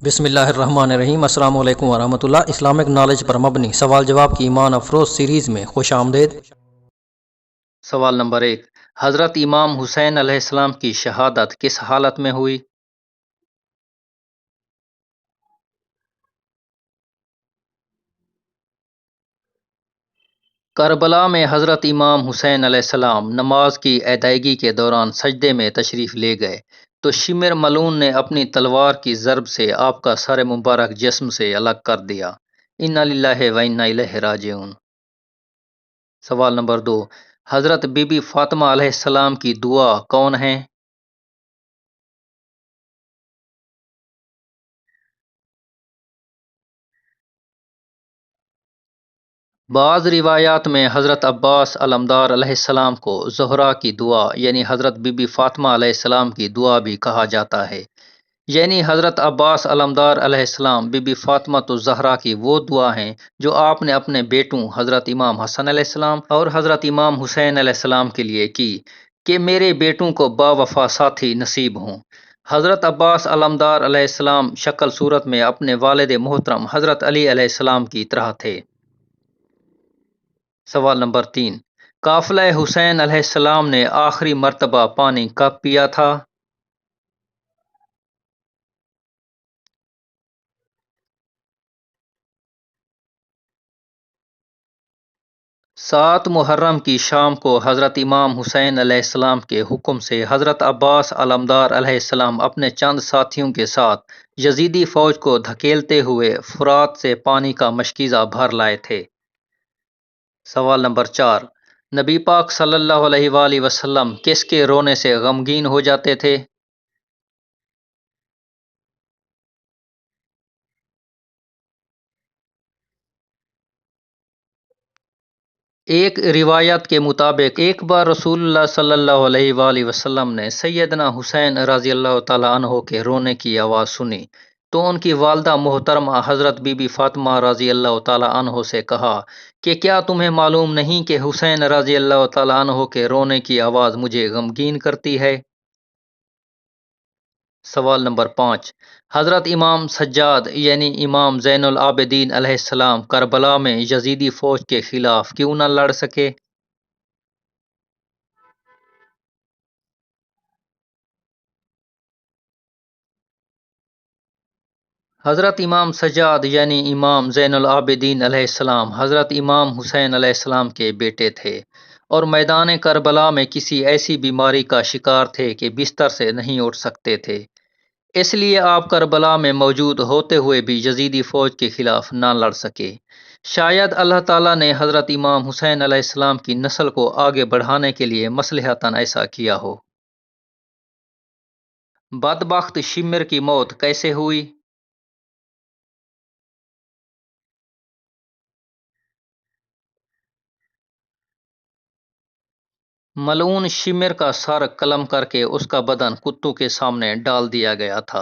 بسم اللہ الرحمن الرحیم۔ السلام علیکم ورحمۃ اللہ۔ اسلامک نالج پر مبنی سوال جواب کی ایمان افروز سیریز میں خوش آمدید۔ سوال نمبر 1، حضرت امام حسین علیہ السلام کی شہادت کس حالت میں ہوئی؟ کربلا میں حضرت امام حسین علیہ السلام نماز کی ادائیگی کے دوران سجدے میں تشریف لے گئے تو شمر ملعون نے اپنی تلوار کی ضرب سے آپ کا سر مبارک جسم سے الگ کر دیا۔ انا للہ و انا الیہ راجعون۔ سوال نمبر 2، حضرت بی بی فاطمہ علیہ السلام کی دعا کون ہیں؟ بعض روایات میں حضرت عباس علمدار علیہ السلام کو زہرا کی دعا یعنی حضرت بی بی فاطمہ علیہ السلام کی دعا بھی کہا جاتا ہے، یعنی حضرت عباس علمدار علیہ السلام بی بی فاطمہ الزہرا کی وہ دعا ہیں جو آپ نے اپنے بیٹوں حضرت امام حسن علیہ السلام اور حضرت امام حسین علیہ السلام کے لیے کی کہ میرے بیٹوں کو با وفا ساتھی نصیب ہوں۔ حضرت عباس علمدار علیہ السلام شکل صورت میں اپنے والد محترم حضرت علی علیہ السلام کی طرح تھے۔ سوال نمبر 3، قافلہ حسین علیہ السلام نے آخری مرتبہ پانی کب پیا تھا؟ سات محرم کی شام کو حضرت امام حسین علیہ السلام کے حکم سے حضرت عباس علمدار علیہ السلام اپنے چند ساتھیوں کے ساتھ یزیدی فوج کو دھکیلتے ہوئے فرات سے پانی کا مشکیزہ بھر لائے تھے۔ سوال نمبر 4، نبی پاک صلی اللہ علیہ وآلہ وسلم کس کے رونے سے غمگین ہو جاتے تھے؟ ایک روایت کے مطابق ایک بار رسول اللہ صلی اللہ علیہ وآلہ وسلم نے سیدنا حسین رضی اللہ تعالیٰ عنہ کے رونے کی آواز سنی تو ان کی والدہ محترمہ حضرت بی بی فاطمہ رضی اللہ تعالیٰ عنہ سے کہا کہ کیا تمہیں معلوم نہیں کہ حسین رضی اللہ تعالیٰ عنہ کے رونے کی آواز مجھے غمگین کرتی ہے؟ سوال نمبر 5، حضرت امام سجاد یعنی امام زین العابدین علیہ السلام کربلا میں یزیدی فوج کے خلاف کیوں نہ لڑ سکے؟ حضرت امام سجاد یعنی امام زین العابدین علیہ السلام حضرت امام حسین علیہ السلام کے بیٹے تھے اور میدان کربلا میں کسی ایسی بیماری کا شکار تھے کہ بستر سے نہیں اٹھ سکتے تھے، اس لیے آپ کربلا میں موجود ہوتے ہوئے بھی یزیدی فوج کے خلاف نہ لڑ سکے۔ شاید اللہ تعالیٰ نے حضرت امام حسین علیہ السلام کی نسل کو آگے بڑھانے کے لیے مصلحتاً ایسا کیا ہو۔ بدبخت شمر کی موت کیسے ہوئی؟ ملعون شمر کا سر قلم کر کے اس کا بدن کتوں کے سامنے ڈال دیا گیا تھا۔